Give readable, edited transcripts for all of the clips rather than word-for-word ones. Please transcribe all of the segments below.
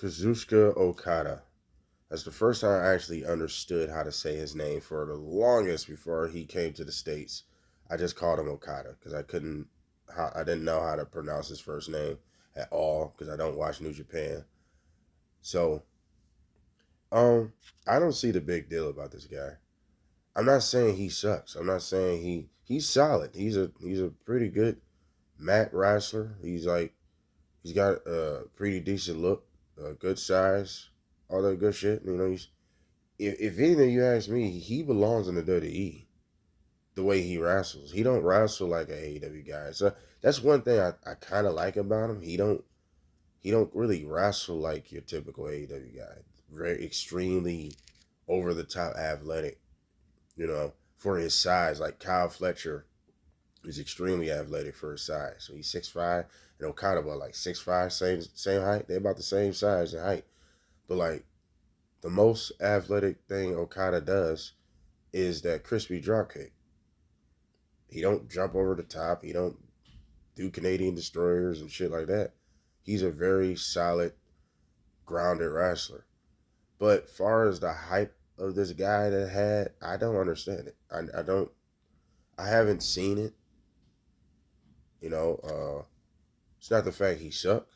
Kuzuchika Okada. That's the first time I actually understood how to say his name for the longest before he came to the States. I just called him Okada because I didn't know how to pronounce his first name at all because I don't watch New Japan. So, um, I don't see the big deal about this guy. I'm not saying he sucks. I'm not saying he's solid. He's a pretty good mat wrestler. He's got a pretty decent look, a good size, all that good shit. If anything you ask me, he belongs in the WWE. The way he wrestles, he don't wrestle like an AEW guy. So that's one thing I kind of like about him. He don't really wrestle like your typical AEW guy. Very extremely over the top athletic. For his size, like Kyle Fletcher is extremely athletic for his size. So he's 6'5", and Okada about like 6'5", same height. They're about the same size and height. But like the most athletic thing Okada does is that crispy drop kick. He don't jump over the top. He don't do Canadian destroyers and shit like that. He's a very solid, grounded wrestler. But far as the hype of this guy that had, I don't understand it. I don't. I haven't seen it. It's not the fact he sucked.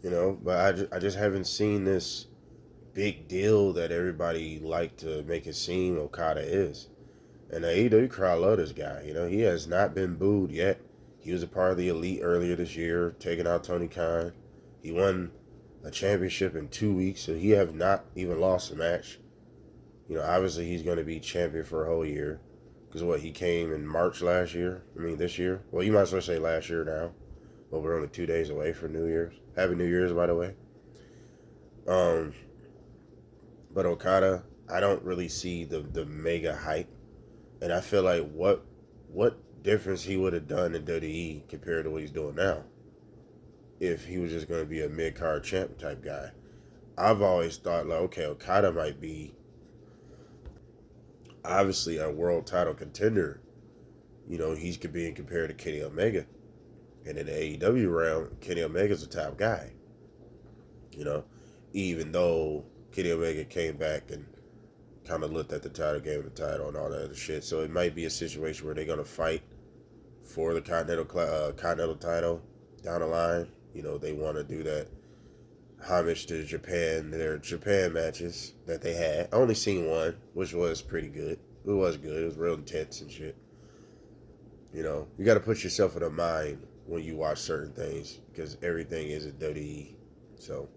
But I just haven't seen this big deal that everybody like to make it seem Okada is. And the AEW crowd love this guy. He has not been booed yet. He was a part of the Elite earlier this year, taking out Tony Khan. He won a championship in 2 weeks, so he have not even lost a match. Obviously he's going to be champion for a whole year. Because he came in March last year. I mean, this year. Well, you might as well say last year now. But we're only 2 days away from New Year's. Happy New Year's, by the way. Um, but Okada, I don't really see the mega hype. And I feel like what difference he would have done in WWE compared to what he's doing now if he was just going to be a mid-card champ type guy. I've always thought, like, okay, Okada might be obviously a world title contender. He's being compared to Kenny Omega. And in the AEW realm, Kenny Omega's a top guy. You know, even though Kenny Omega came back and kind of looked at the title, gave him the title and all that other shit. So it might be a situation where they're going to fight for the Continental title down the line. They want to do that homage to Japan, their Japan matches that they had. I only seen one, which was pretty good. It was good. It was real intense and shit. You got to put yourself in a mind when you watch certain things because everything is a WWE. So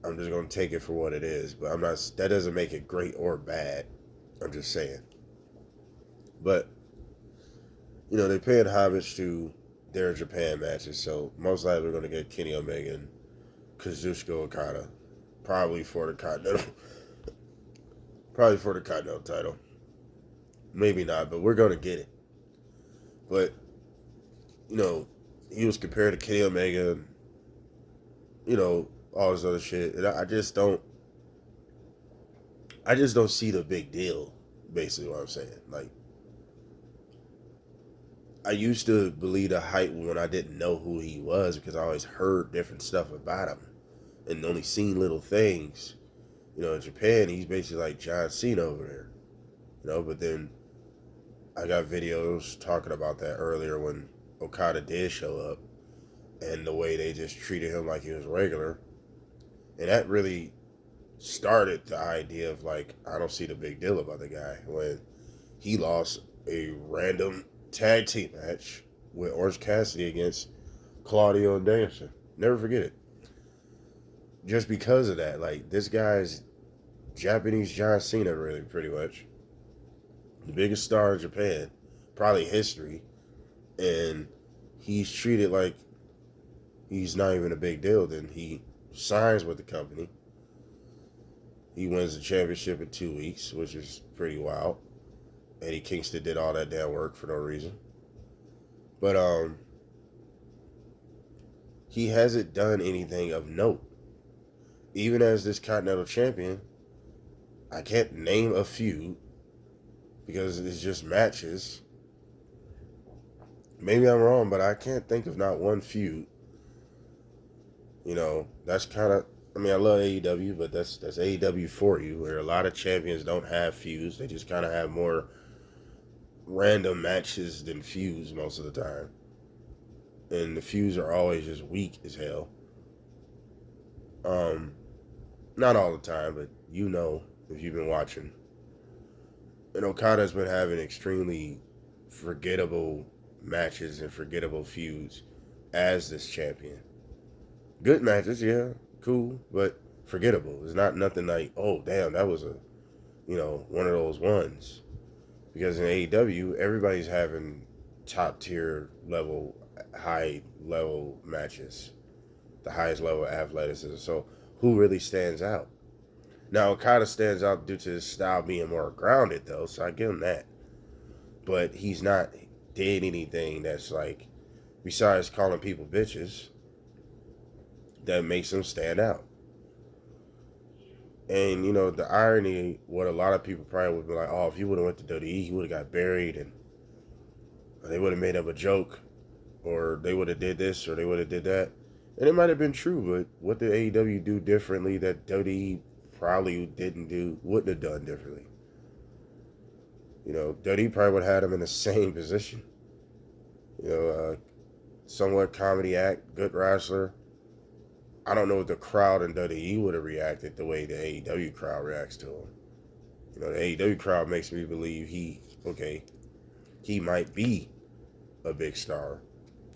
I'm just gonna take it for what it is. But I'm not. That doesn't make it great or bad. I'm just saying. But they're paying homage to their Japan matches, so most likely we're gonna get Kenny Omega and Kazuchika Okada, probably for the Continental, probably for the Continental title. Maybe not, but we're gonna get it. But he was compared to Kenny Omega, and, all this other shit, and I just don't see the big deal. Basically, what I'm saying, like, I used to believe the hype when I didn't know who he was because I always heard different stuff about him and only seen little things. In Japan, he's basically like John Cena over there. But then I got videos talking about that earlier when Okada did show up and the way they just treated him like he was regular. And that really started the idea of, like, I don't see the big deal about the guy when he lost a random tag team match with Orange Cassidy against Claudio and Danielson. Never forget it. Just because of that, like, this guy's Japanese John Cena, really, pretty much. The biggest star in Japan, probably history, and he's treated like he's not even a big deal. Then he signs with the company. He wins the championship in 2 weeks, which is pretty wild. Eddie Kingston did all that damn work for no reason. But he hasn't done anything of note. Even as this Continental Champion, I can't name a feud because it's just matches. Maybe I'm wrong, but I can't think of not one feud That's kind of. I mean, I love AEW, but that's AEW for you, where a lot of champions don't have feuds. They just kind of have more random matches than feuds most of the time, and the feuds are always just weak as hell. Um, Not all the time, but if you've been watching, and Okada's been having extremely forgettable matches and forgettable feuds as this champion. Good matches, yeah, cool, but forgettable. It's not nothing like, oh damn, that was one of those ones. Because in AEW, everybody's having top tier level, high level matches, the highest level of athleticism. So who really stands out? Now Okada stands out due to his style being more grounded, though, so I give him that. But he's not did anything that's like, besides calling people bitches, that makes him stand out. And the irony, what a lot of people probably would be like, oh, if he would have went to WWE, he would have got buried, and they would have made up a joke, or they would have did this, or they would have did that. And it might have been true, but what did AEW do differently that WWE probably wouldn't have done differently? WWE probably would have had him in the same position. Somewhat comedy act, good wrestler. I don't know if the crowd in WWE would have reacted the way the AEW crowd reacts to him. The AEW crowd makes me believe he might be a big star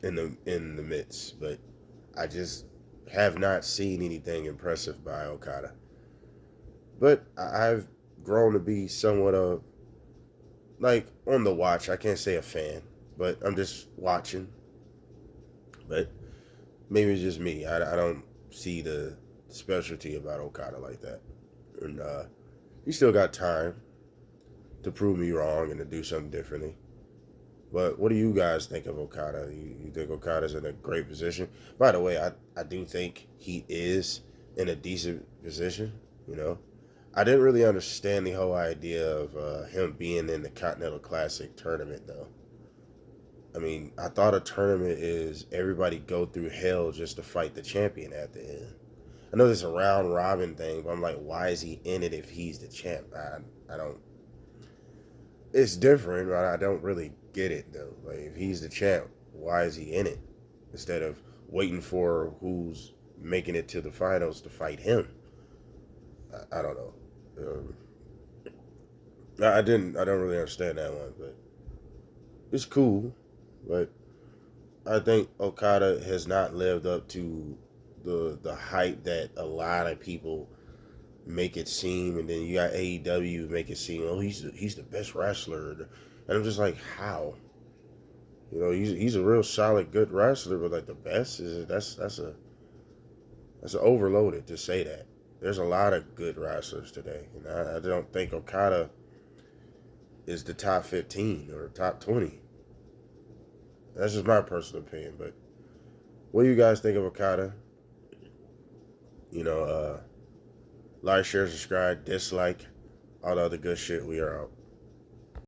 in the midst, but I just have not seen anything impressive by Okada. But I've grown to be somewhat of, like, on the watch. I can't say a fan, but I'm just watching. But maybe it's just me. I don't see the specialty about Okada like that. And he still got time to prove me wrong and to do something differently. But what do you guys think of Okada? You think Okada's in a great position? By the way, I do think he is in a decent position. I didn't really understand the whole idea of him being in the Continental Classic tournament, though. I mean, I thought a tournament is everybody go through hell just to fight the champion at the end. I know there's a round robin thing, but I'm like, why is he in it if he's the champ? I don't. It's different, but I don't really get it though. Like, if he's the champ, why is he in it instead of waiting for who's making it to the finals to fight him? I don't know. I don't really understand that one, but it's cool. But I think Okada has not lived up to the hype that a lot of people make it seem, and then you got AEW make it seem, oh, he's the best wrestler, and I'm just like, how? He's a real solid, good wrestler, but like the best is that's overloaded to say that. There's a lot of good wrestlers today, and I don't think Okada is the top 15 or top 20. That's just my personal opinion, but what do you guys think of Okada? Like, share, subscribe, dislike, all the other good shit. We are out.